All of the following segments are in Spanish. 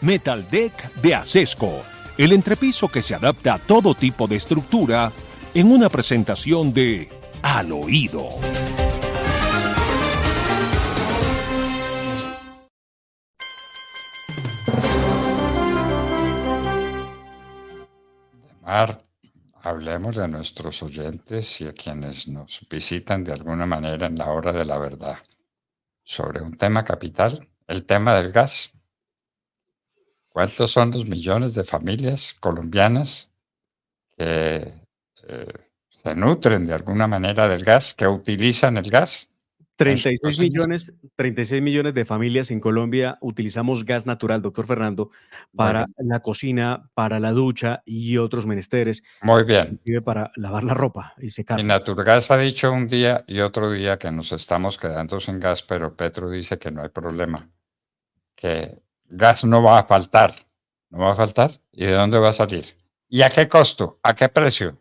Metal Deck de Acesco, el entrepiso que se adapta a todo tipo de estructura en una presentación de Al Oído. Mar, hablemos a nuestros oyentes y a quienes nos visitan de alguna manera en la hora de la verdad sobre un tema capital, el tema del gas. ¿Cuántos son los millones de familias colombianas que se nutren de alguna manera del gas, que utilizan el gas en sus 36 cocinas? millones, 36 millones de familias en Colombia utilizamos gas natural, doctor Fernando, Muy para bien, la cocina, para la ducha y otros menesteres, muy bien. inclusive para lavar la ropa y Y secarla. Naturgas ha dicho un día y otro día que nos estamos quedando sin gas, pero Petro dice que no hay problema, que gas no va a faltar, no va a faltar. ¿Y de dónde va a salir? ¿Y a qué costo? ¿A qué precio?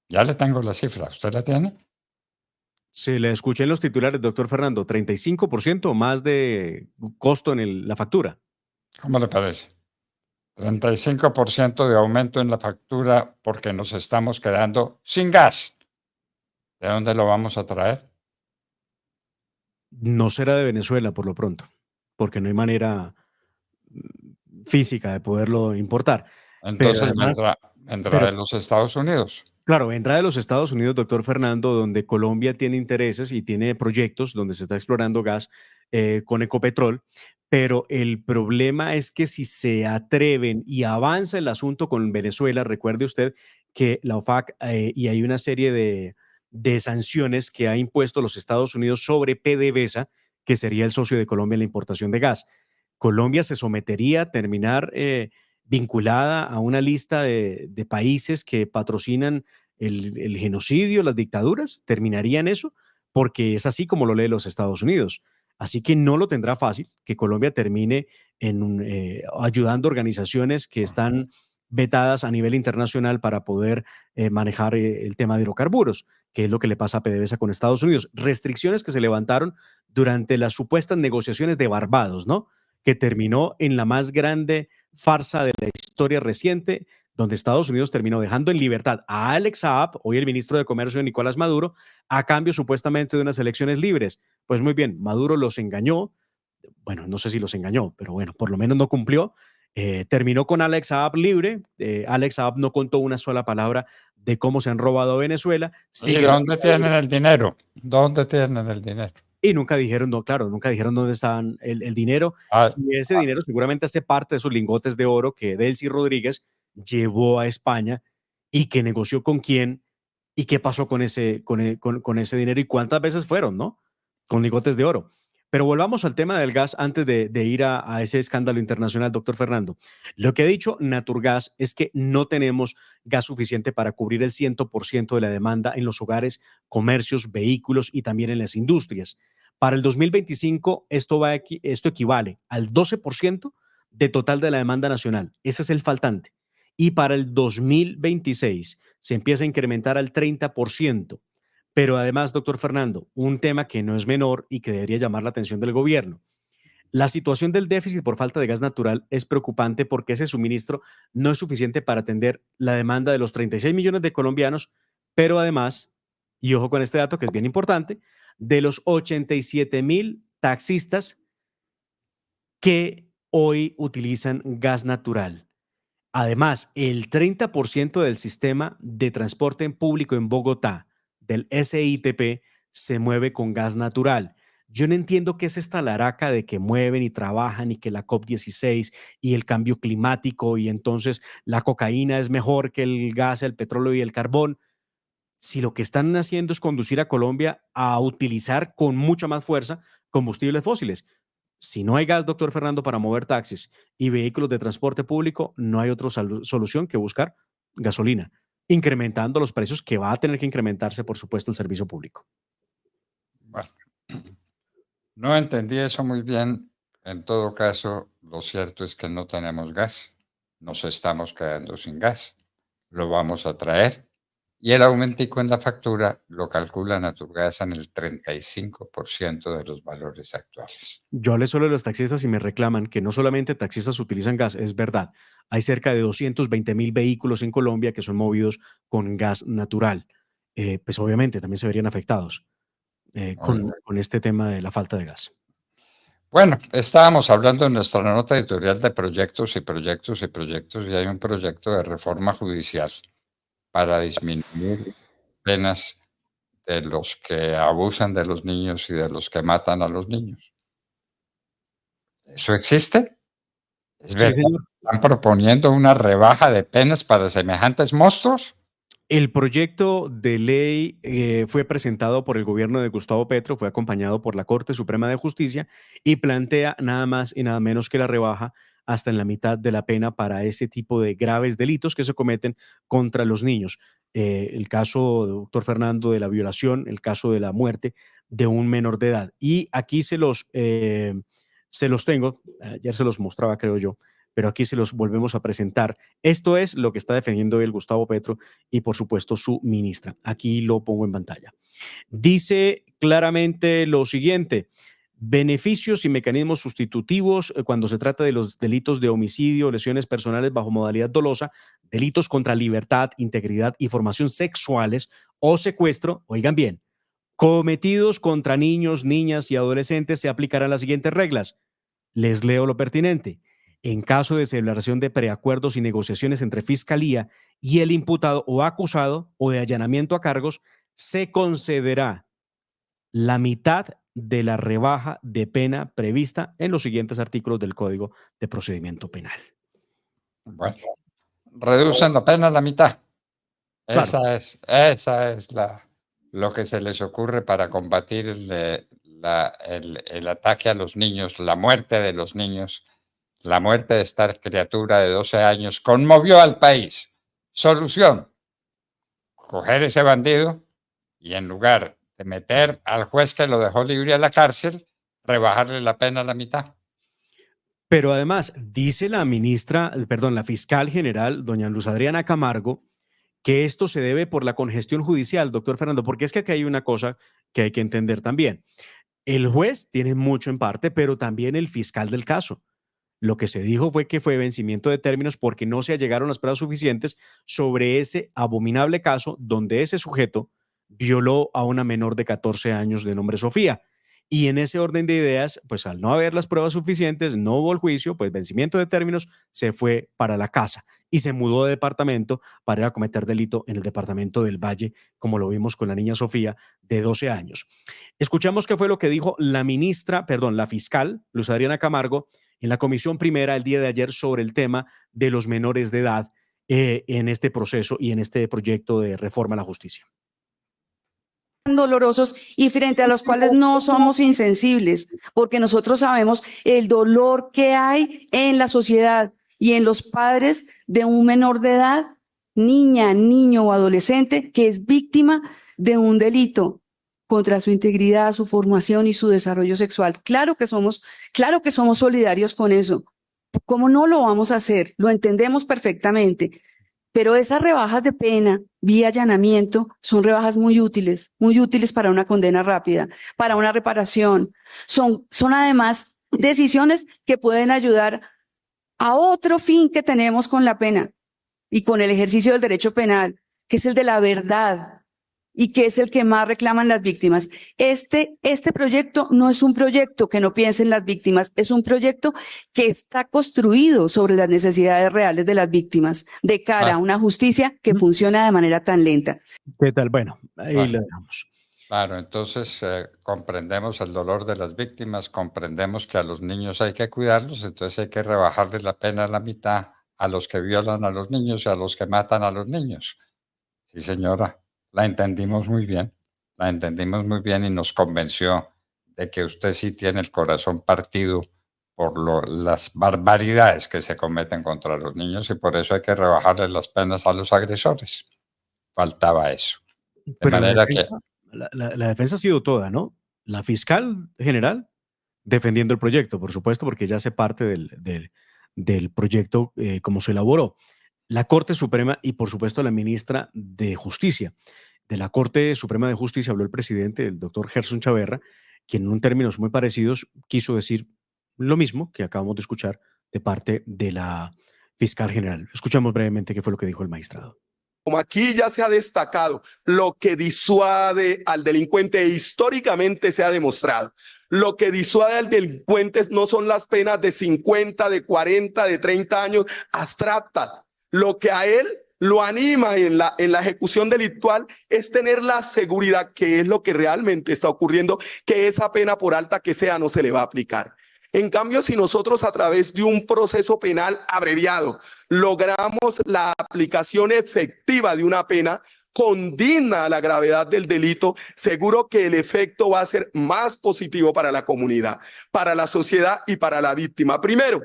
Ya le tengo la cifra, ¿usted la tiene? Se le escuché en los titulares, doctor Fernando, 35% más de costo en la factura. ¿Cómo le parece? 35% de aumento en la factura porque nos estamos quedando sin gas. ¿De dónde lo vamos a traer? No será de Venezuela por lo pronto, porque no hay manera física de poderlo importar. Pero Entonces además, vendrá pero de los Estados Unidos. claro, entra de los Estados Unidos, doctor Fernando, donde Colombia tiene intereses y tiene proyectos donde se está explorando gas con Ecopetrol, pero el problema es que si se atreven y avanza el asunto con Venezuela, recuerde usted que la OFAC y hay una serie de sanciones que ha impuesto los Estados Unidos sobre PDVSA, que sería el socio de Colombia en la importación de gas. Colombia se sometería a terminar vinculada a una lista de países que patrocinan el genocidio, las dictaduras, terminaría en eso, porque es así como lo lee los Estados Unidos. Así que no lo tendrá fácil que Colombia termine ayudando a organizaciones que están vetadas a nivel internacional para poder manejar el tema de hidrocarburos, que es lo que le pasa a PDVSA con Estados Unidos. Restricciones que se levantaron durante las supuestas negociaciones de Barbados, ¿no? Que terminó en la más grande farsa de la historia reciente, donde Estados Unidos terminó dejando en libertad a Alex Saab, hoy el ministro de Comercio Nicolás Maduro, a cambio supuestamente de unas elecciones libres. Pues muy bien, Maduro los engañó, bueno, no sé si los engañó, pero bueno, por lo menos no cumplió. Terminó con Alex Saab libre. Alex Saab no contó una sola palabra de cómo se han robado a Venezuela. ¿Y Sigue la dónde dictadura. tienen el dinero? ¿Dónde tienen el dinero? Y nunca dijeron, no, claro, nunca dijeron dónde estaban el dinero. Ah, Si ese dinero seguramente hace parte de esos lingotes de oro que Delcy Rodríguez llevó a España y que negoció con quién y qué pasó con ese dinero y cuántas veces fueron, ¿no? Con lingotes de oro. Pero volvamos al tema del gas antes de ir a ese escándalo internacional, doctor Fernando. Lo que ha dicho Naturgas es que no tenemos gas suficiente para cubrir el 100% de la demanda en los hogares, comercios, vehículos y también en las industrias. Para el 2025, esto equivale al 12% de total de la demanda nacional. Ese es el faltante. Y para el 2026 se empieza a incrementar al 30%. Pero además, doctor Fernando, un tema que no es menor y que debería llamar la atención del gobierno. La situación del déficit por falta de gas natural es preocupante porque ese suministro no es suficiente para atender la demanda de los 36 millones de colombianos, pero además, y ojo con este dato que es bien importante, de los 87.000 taxistas que hoy utilizan gas natural. Además, el 30% del sistema de transporte en público en Bogotá, del SITP, se mueve con gas natural. Yo no entiendo qué es esta laraca de que mueven y trabajan y que la COP16 y el cambio climático y entonces la cocaína es mejor que el gas, el petróleo y el carbón. Si lo que están haciendo es conducir a Colombia a utilizar con mucha más fuerza combustibles fósiles. Si no hay gas, doctor Fernando, para mover taxis y vehículos de transporte público, no hay otra solución que buscar gasolina, incrementando los precios que va a tener que incrementarse, por supuesto, el servicio público. bueno, no entendí eso muy bien. En todo caso, lo cierto es que no tenemos gas. Nos estamos quedando sin gas. Lo vamos a traer. y el aumentico en la factura lo calcula Naturgas en el 35% de los valores actuales. Yo hablé solo de los taxistas y me reclaman que no solamente taxistas utilizan gas, es verdad. Hay cerca de 220.000 vehículos en Colombia que son movidos con gas natural. Pues obviamente también se verían afectados Muy bien. con este tema de la falta de gas. Bueno, estábamos hablando en nuestra nota editorial de proyectos y proyectos y proyectos, y hay un proyecto de reforma judicial para disminuir penas de los que abusan de los niños y de los que matan a los niños. ¿Eso existe? ¿Es Sí, verdad señor. que están proponiendo una rebaja de penas para semejantes monstruos? El proyecto de ley fue presentado por el gobierno de Gustavo Petro, fue acompañado por la Corte Suprema de Justicia y plantea nada más y nada menos que la rebaja hasta en la mitad de la pena para ese tipo de graves delitos que se cometen contra los niños. El caso, doctor Fernando, de la violación, el caso de la muerte de un menor de edad. Y aquí se los tengo, ayer se los mostraba, creo yo, pero aquí se los volvemos a presentar. Esto es lo que está defendiendo el Gustavo Petro y por supuesto su ministra. Aquí lo pongo en pantalla. Dice claramente lo siguiente: beneficios y mecanismos sustitutivos cuando se trata de los delitos de homicidio, lesiones personales bajo modalidad dolosa, delitos contra libertad, integridad y formación sexuales o secuestro, oigan bien, cometidos contra niños, niñas y adolescentes, se aplicarán las siguientes reglas. Les leo lo pertinente. En caso de celebración de preacuerdos y negociaciones entre fiscalía y el imputado o acusado o de allanamiento a cargos, se concederá la mitad de la rebaja de pena prevista en los siguientes artículos del Código de Procedimiento Penal. Bueno, reducen la pena a la mitad. Claro. Esa es lo que se les ocurre para combatir el ataque a los niños, la muerte de los niños, la muerte de esta criatura de 12 años. Conmovió al país. Solución: coger ese bandido y en lugar de meter al juez que lo dejó libre a la cárcel, rebajarle la pena a la mitad. Pero además, dice la ministra, perdón, la fiscal general, doña Luz Adriana Camargo, que esto se debe por la congestión judicial, doctor Fernando, porque es que aquí hay una cosa que hay que entender también. El juez tiene mucho en parte, pero también el fiscal del caso. Lo que se dijo fue que fue vencimiento de términos porque no se allegaron las pruebas suficientes sobre ese abominable caso donde ese sujeto violó a una menor de 14 años de nombre Sofía. Y en ese orden de ideas, pues al no haber las pruebas suficientes, no hubo el juicio, pues vencimiento de términos, se fue para la casa y se mudó de departamento para ir a cometer delito en el departamento del Valle, como lo vimos con la niña Sofía de 12 años. Escuchamos qué fue lo que dijo la ministra, perdón, la fiscal, Luz Adriana Camargo, en la comisión primera el día de ayer sobre el tema de los menores de edad en este proceso y en este proyecto de reforma a la justicia. Dolorosos y frente a los cuales no somos insensibles, porque nosotros sabemos el dolor que hay en la sociedad y en los padres de un menor de edad, niña, niño o adolescente que es víctima de un delito contra su integridad, su formación y su desarrollo sexual. Claro que somos solidarios con eso. ¿Cómo no lo vamos a hacer? Lo entendemos perfectamente. Pero esas rebajas de pena vía allanamiento son rebajas muy útiles para una condena rápida, para una reparación. Son además decisiones que pueden ayudar a otro fin que tenemos con la pena y con el ejercicio del derecho penal, que es el de la verdad y que es el que más reclaman las víctimas. Este proyecto no es un proyecto que no piense en las víctimas, es un proyecto que está construido sobre las necesidades reales de las víctimas, de cara a una justicia que funciona de manera tan lenta. ¿Qué tal? Bueno, ahí lo dejamos. Claro, entonces comprendemos el dolor de las víctimas, comprendemos que a los niños hay que cuidarlos, entonces hay que rebajarle la pena a la mitad a los que violan a los niños y a los que matan a los niños. Sí, señora, la entendimos muy bien y nos convenció de que usted sí tiene el corazón partido por las barbaridades que se cometen contra los niños y por eso hay que rebajarle las penas a los agresores. Faltaba eso. De Pero manera que la defensa ha sido toda, ¿no? La fiscal general defendiendo el proyecto, por supuesto, porque ya hace parte del proyecto como se elaboró. la Corte Suprema y, por supuesto, la ministra de Justicia. De la Corte Suprema de Justicia habló el presidente, el doctor Gerson Chaverra, quien en términos muy parecidos quiso decir lo mismo que acabamos de escuchar de parte de la fiscal general. Escuchamos brevemente qué fue lo que dijo el magistrado. Como aquí ya se ha destacado, lo que disuade al delincuente históricamente se ha demostrado. Lo que disuade al delincuente no son las penas de 50, de 40, de 30 años abstractas. Lo que a él lo anima en la ejecución delictual es tener la seguridad, que es lo que realmente está ocurriendo, que esa pena, por alta que sea, no se le va a aplicar. En cambio, si nosotros a través de un proceso penal abreviado logramos la aplicación efectiva de una pena condigna a la gravedad del delito, seguro que el efecto va a ser más positivo para la comunidad, para la sociedad y para la víctima. Primero,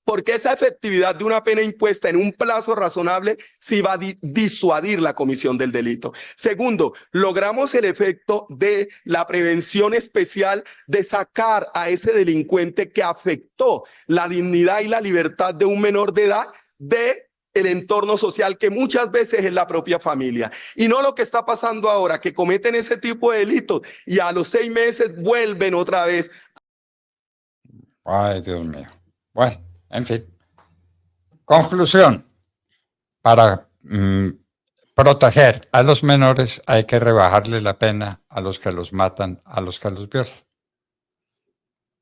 porque esa efectividad de una pena impuesta en un plazo razonable sí va a disuadir la comisión del delito. Segundo, logramos el efecto de la prevención especial de sacar a ese delincuente que afectó la dignidad y la libertad de un menor de edad de el entorno social, que muchas veces es la propia familia. Y no lo que está pasando ahora, que cometen ese tipo de delitos y a los 6 meses vuelven otra vez. Ay, Dios mío. Bueno, en fin. Conclusión. Para proteger a los menores hay que rebajarle la pena a los que los matan, a los que los violan.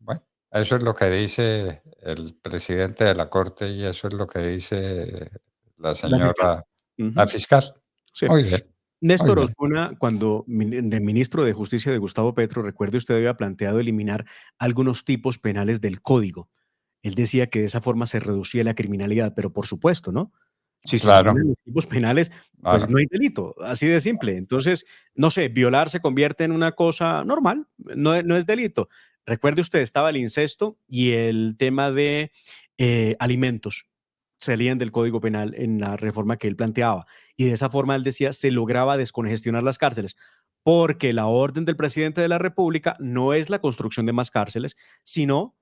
Bueno, eso es lo que dice el presidente de la Corte y eso es lo que dice la señora, la fiscal. Sí. Muy bien. Néstor Osuna, cuando el ministro de Justicia de Gustavo Petro, recuerde usted, había planteado eliminar algunos tipos penales del código. Él decía que de esa forma se reducía la criminalidad, pero por supuesto, ¿no? Si se eliminan los tipos penales, pues no hay delito, así de simple. Entonces, no sé, violar se convierte en una cosa normal, no es delito. Recuerde usted, estaba el incesto y el tema de alimentos. Salían del Código Penal en la reforma que él planteaba. Y de esa forma, él decía, se lograba descongestionar las cárceles, porque la orden del presidente de la República no es la construcción de más cárceles, sino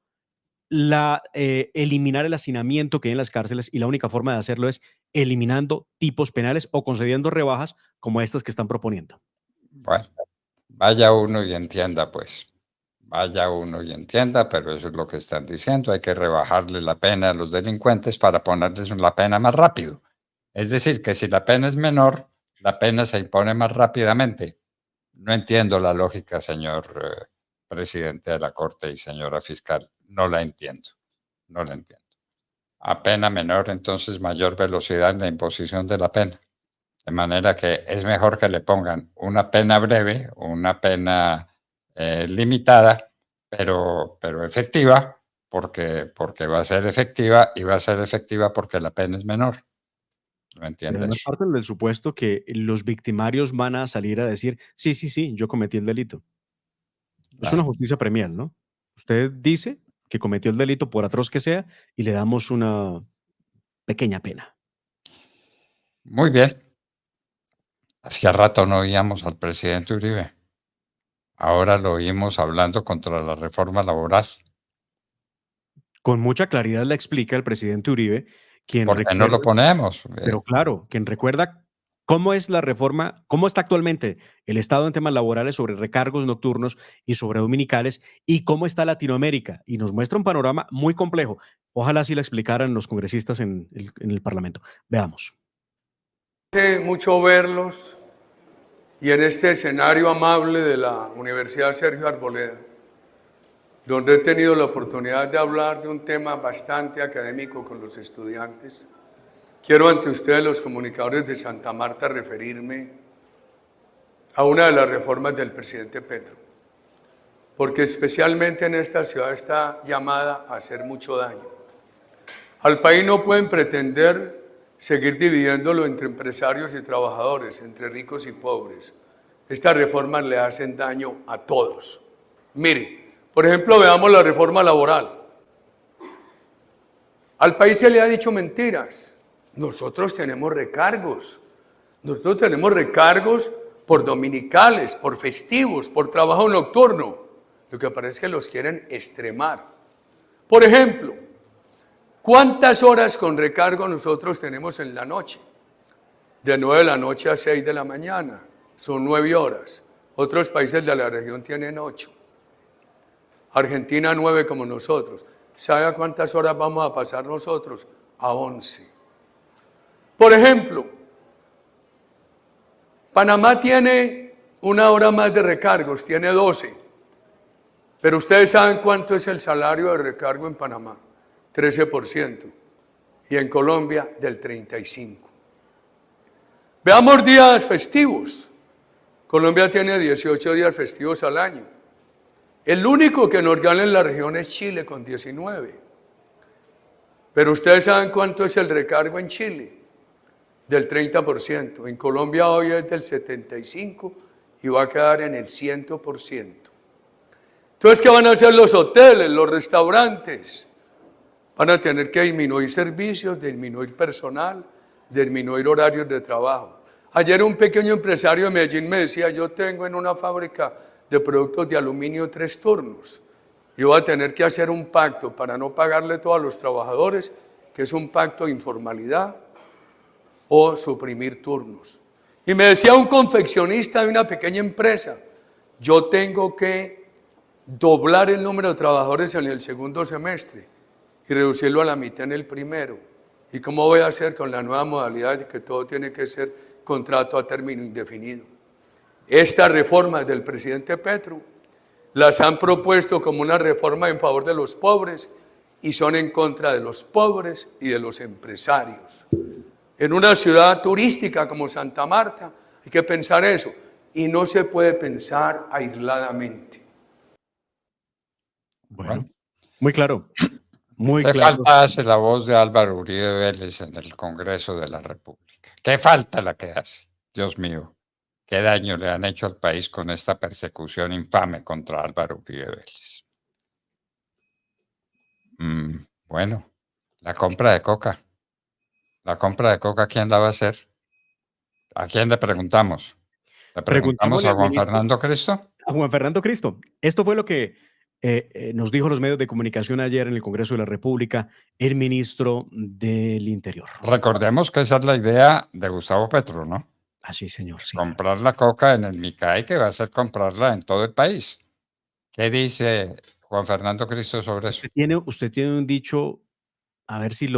eliminar el hacinamiento que hay en las cárceles, y la única forma de hacerlo es eliminando tipos penales o concediendo rebajas como estas que están proponiendo. Bueno, vaya uno y entienda, pues. Vaya uno y entienda, pero eso es lo que están diciendo. Hay que rebajarle la pena a los delincuentes para ponerles la pena más rápido. Es decir, que si la pena es menor, la pena se impone más rápidamente. No entiendo la lógica, señor presidente de la Corte y señora fiscal. No la entiendo. No la entiendo. A pena menor, entonces, mayor velocidad en la imposición de la pena. De manera que es mejor que le pongan una pena breve, una pena limitada, pero efectiva, porque va a ser efectiva y va a ser efectiva porque la pena es menor. ¿No entiendes? Además, parten del supuesto que los victimarios van a salir a decir, sí, yo cometí el delito. Es una justicia premial, ¿no? Usted dice que cometió el delito por atroz que sea y le damos una pequeña pena. Muy bien. Hacía rato no oíamos al presidente Uribe. Ahora lo oímos hablando contra la reforma laboral. Con mucha claridad la explica el presidente Uribe, quien ¿Por qué no lo ponemos? Pero claro, quien recuerda cómo es la reforma, cómo está actualmente el Estado en temas laborales sobre recargos nocturnos y sobre dominicales, y cómo está Latinoamérica, y nos muestra un panorama muy complejo. Ojalá así lo explicaran los congresistas en el Parlamento. Veamos. Mucho verlos y en este escenario amable de la Universidad Sergio Arboleda, donde he tenido la oportunidad de hablar de un tema bastante académico con los estudiantes, quiero ante ustedes, los comunicadores de Santa Marta, referirme a una de las reformas del presidente Petro, porque especialmente en esta ciudad está llamada a hacer mucho daño. Al país no pueden pretender seguir dividiéndolo entre empresarios y trabajadores, entre ricos y pobres. Estas reformas le hacen daño a todos. Mire, por ejemplo, veamos la reforma laboral. Al país se le ha dicho mentiras. Nosotros tenemos recargos. Nosotros tenemos recargos por dominicales, por festivos, por trabajo nocturno. Lo que parece es que los quieren extremar. Por ejemplo, ¿Cuántas horas con recargo nosotros tenemos en la noche? De 9 de la noche a 6 de la mañana. Son 9 horas. Otros países de la región tienen 8. Argentina 9 como nosotros. ¿Sabe a cuántas horas vamos a pasar nosotros? A 11. Por ejemplo, Panamá tiene 1 hora más de recargos, tiene 12. Pero ustedes saben cuánto es el salario de recargo en Panamá. 13%. Y en Colombia del 35%. Veamos días festivos. Colombia tiene 18 días festivos al año. El único que nos gana en la región es Chile con 19. Pero ustedes saben cuánto es el recargo en Chile. Del 30%. En Colombia hoy es del 75% y va a quedar en el 100%. Entonces, ¿qué van a hacer los hoteles, los restaurantes? Van a tener que disminuir servicios, disminuir personal, disminuir horarios de trabajo. Ayer un pequeño empresario de Medellín me decía, yo tengo en una fábrica de productos de aluminio 3 turnos. Y voy a tener que hacer un pacto para no pagarle todo a los trabajadores, que es un pacto de informalidad, o suprimir turnos. Y me decía un confeccionista de una pequeña empresa, yo tengo que doblar el número de trabajadores en el segundo semestre y reducirlo a la mitad en el primero. ¿Y cómo voy a hacer con la nueva modalidad de que todo tiene que ser contrato a término indefinido? Estas reformas del presidente Petro las han propuesto como una reforma en favor de los pobres y son en contra de los pobres y de los empresarios. En una ciudad turística como Santa Marta hay que pensar eso y no se puede pensar aisladamente. Bueno, muy claro. Muy ¿Qué claro. falta hace la voz de Álvaro Uribe Vélez en el Congreso de la República? ¿Qué falta la que hace? Dios mío, qué daño le han hecho al país con esta persecución infame contra Álvaro Uribe Vélez. Bueno, la compra de coca. La compra de coca, ¿quién la va a hacer? ¿A quién le preguntamos? ¿Le preguntamos Preguntémosle a al Juan ministro, Fernando Cristo? a Juan Fernando Cristo. Esto fue lo que nos dijo los medios de comunicación ayer en el Congreso de la República el ministro del Interior. Recordemos que esa es la idea de Gustavo Petro, ¿no? Así, señor. Sí, Comprar la coca en el MICAI, que va a ser comprarla en todo el país. ¿Qué dice Juan Fernando Cristo sobre eso? usted tiene un dicho, a ver si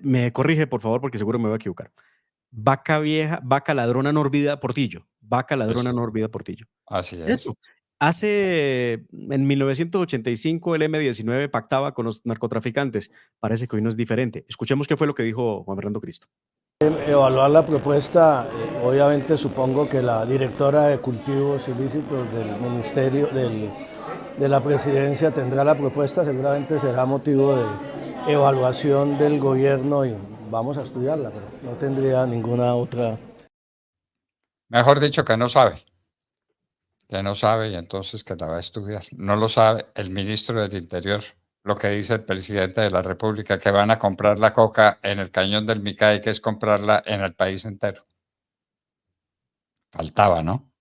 me corrige, por favor, porque seguro me voy a equivocar. Vaca vieja, vaca ladrona no olvida portillo. Vaca ladrona no olvida portillo. Así es. Eso. En 1985 el M-19 pactaba con los narcotraficantes. Parece que hoy no es diferente. Escuchemos qué fue lo que dijo Juan Fernando Cristo. Evaluar la propuesta, obviamente supongo que la directora de cultivos ilícitos del ministerio de la presidencia tendrá la propuesta, seguramente será motivo de evaluación del gobierno y vamos a estudiarla, pero no tendría ninguna otra. Mejor dicho, que no sabe. Que no sabe y entonces que la va a estudiar. No lo sabe el ministro del Interior. Lo que dice el presidente de la República, que van a comprar la coca en el cañón del Micay, que es comprarla en el país entero. Faltaba, ¿no?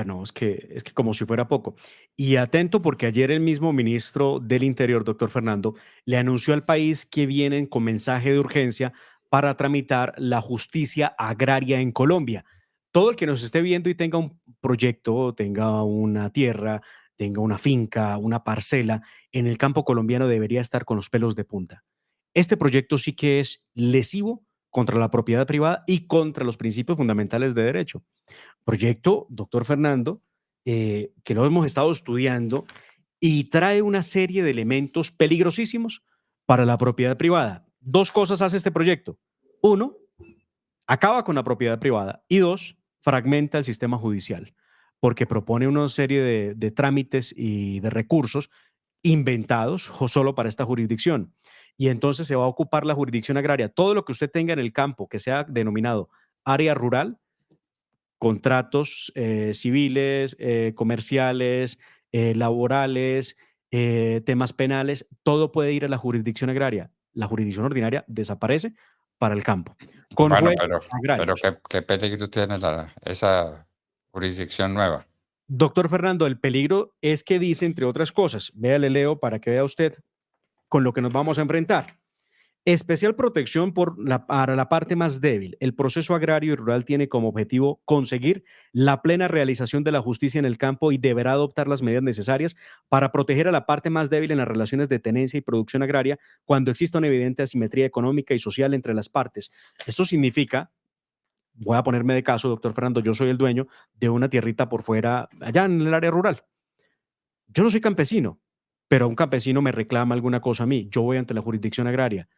No, es que como si fuera poco. Y atento porque ayer el mismo ministro del Interior, doctor Fernando, le anunció al país que vienen con mensaje de urgencia para tramitar la justicia agraria en Colombia. Todo el que nos esté viendo y tenga un proyecto, tenga una tierra, tenga una finca, una parcela en el campo colombiano debería estar con los pelos de punta. Este proyecto sí que es lesivo contra la propiedad privada y contra los principios fundamentales de derecho. Proyecto, doctor Fernando, que lo hemos estado estudiando y trae una serie de elementos peligrosísimos para la propiedad privada. 2 cosas hace este proyecto. 1, acaba con la propiedad privada y 2, fragmenta el sistema judicial porque propone una serie de trámites y de recursos inventados solo para esta jurisdicción. Y entonces se va a ocupar la jurisdicción agraria. Todo lo que usted tenga en el campo que sea denominado área rural, contratos civiles, comerciales, laborales, temas penales, todo puede ir a la jurisdicción agraria. La jurisdicción ordinaria desaparece para el campo. Con Bueno, jueces pero agrarios. ¿qué peligro tiene esa jurisdicción nueva? Doctor Fernando, el peligro es que dice, entre otras cosas, le leo para que vea usted con lo que nos vamos a enfrentar. Especial protección para la parte más débil. El proceso agrario y rural tiene como objetivo conseguir la plena realización de la justicia en el campo y deberá adoptar las medidas necesarias para proteger a la parte más débil en las relaciones de tenencia y producción agraria cuando exista una evidente asimetría económica y social entre las partes. Esto significa, voy a ponerme de caso, doctor Fernando, yo soy el dueño de una tierrita por fuera, allá en el área rural. Yo no soy campesino, pero un campesino me reclama alguna cosa a mí. Yo voy ante la jurisdicción agraria.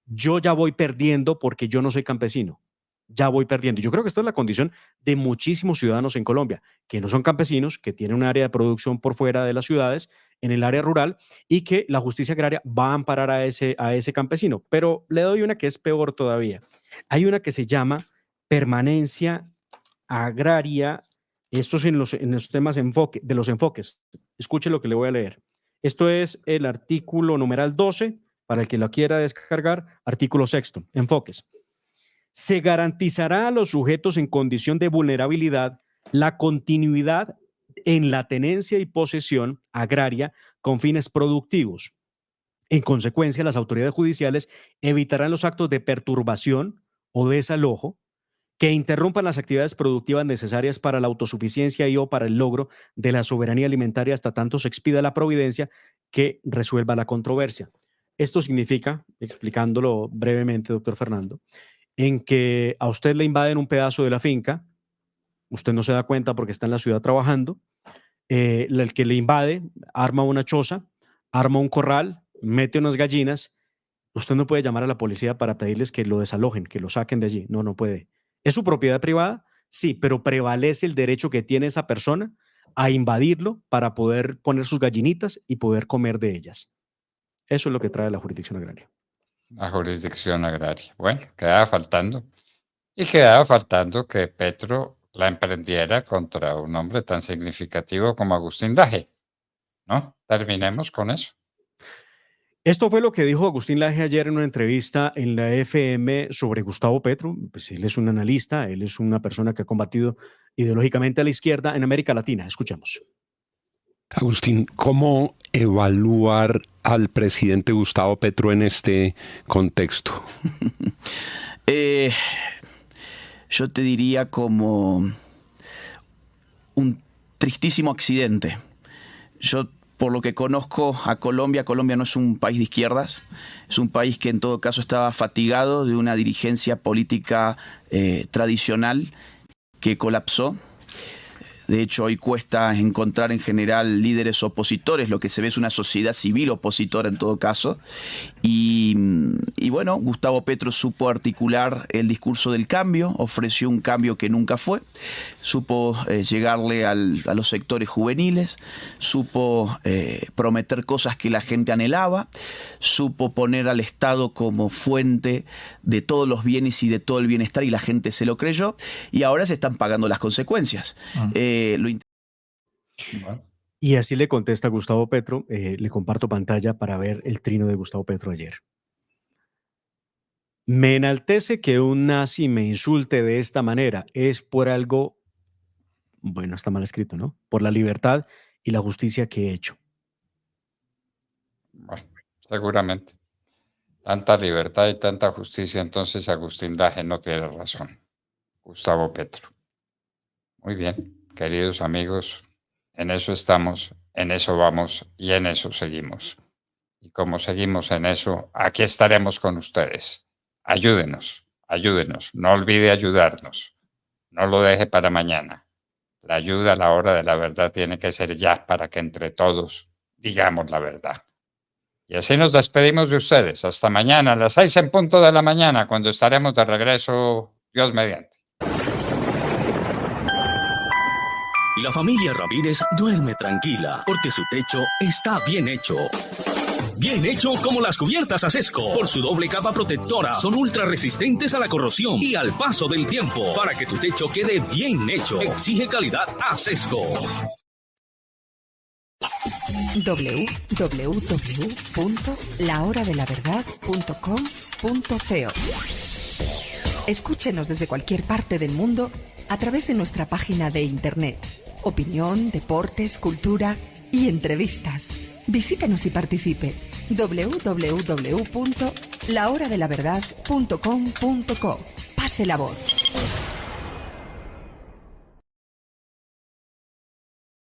Yo ya voy perdiendo porque yo no soy campesino. Ya voy perdiendo. Yo creo que esta es la condición de muchísimos ciudadanos en Colombia, que no son campesinos, que tienen un área de producción por fuera de las ciudades, en el área rural, y que la justicia agraria va a amparar a ese campesino. Pero le doy una que es peor todavía. Hay una que se llama permanencia agraria. Esto es en los temas de los enfoques. Escuche lo que le voy a leer. Esto es el artículo numeral 12, para el que lo quiera descargar, artículo 6, enfoques. Se garantizará a los sujetos en condición de vulnerabilidad la continuidad en la tenencia y posesión agraria con fines productivos. En consecuencia, las autoridades judiciales evitarán los actos de perturbación o desalojo que interrumpan las actividades productivas necesarias para la autosuficiencia y o para el logro de la soberanía alimentaria hasta tanto se expida la providencia que resuelva la controversia. Esto significa, explicándolo brevemente, doctor Fernando, en que a usted le invaden un pedazo de la finca, usted no se da cuenta porque está en la ciudad trabajando, el que le invade arma una choza, arma un corral, mete unas gallinas, usted no puede llamar a la policía para pedirles que lo desalojen, que lo saquen de allí, no puede. ¿Es su propiedad privada? Sí, pero prevalece el derecho que tiene esa persona a invadirlo para poder poner sus gallinitas y poder comer de ellas. Eso es lo que trae la jurisdicción agraria. La jurisdicción agraria. Bueno, quedaba faltando. Y quedaba faltando que Petro la emprendiera contra un hombre tan significativo como Agustín Laje. ¿No? Terminemos con eso. Esto fue lo que dijo Agustín Laje ayer en una entrevista en la FM sobre Gustavo Petro. Pues él es un analista, él es una persona que ha combatido ideológicamente a la izquierda en América Latina. Escuchemos. Agustín, ¿cómo evaluar al presidente Gustavo Petro en este contexto? Yo te diría como un tristísimo accidente. Yo, por lo que conozco a Colombia no es un país de izquierdas, es un país que en todo caso estaba fatigado de una dirigencia política tradicional que colapsó. De hecho, hoy cuesta encontrar en general líderes opositores, lo que se ve es una sociedad civil opositora en todo caso. Y bueno, Gustavo Petro supo articular el discurso del cambio, ofreció un cambio que nunca fue, supo llegarle a los sectores juveniles, supo prometer cosas que la gente anhelaba, supo poner al Estado como fuente de todos los bienes y de todo el bienestar y la gente se lo creyó y ahora se están pagando las consecuencias. Y así le contesta Gustavo Petro. Le comparto pantalla para ver el trino de Gustavo Petro ayer. Me enaltece que un nazi me insulte de esta manera. Es por algo, bueno, está mal escrito, ¿no? Por la libertad y la justicia que he hecho. Bueno, seguramente. Tanta libertad y tanta justicia, entonces Agustín Laje no tiene razón. Gustavo Petro. Muy bien. Queridos amigos, en eso estamos, en eso vamos y en eso seguimos. Y como seguimos en eso, aquí estaremos con ustedes. Ayúdenos, no olvide ayudarnos. No lo deje para mañana. La ayuda a la hora de la verdad tiene que ser ya para que entre todos digamos la verdad. Y así nos despedimos de ustedes. Hasta mañana a las 6 en punto de la mañana, cuando estaremos de regreso, Dios mediante. La familia Ramírez duerme tranquila porque su techo está bien hecho. Bien hecho como las cubiertas Asesco. Por su doble capa protectora, son ultra resistentes a la corrosión y al paso del tiempo. Para que tu techo quede bien hecho, exige calidad Asesco. www.lahoradelaverdad.com.co. Escúchenos desde cualquier parte del mundo a través de nuestra página de internet. Opinión, deportes, cultura y entrevistas. Visítenos y participe. www.lahoradelaverdad.com.co lahoradelaverdad.com.co. Pase la voz.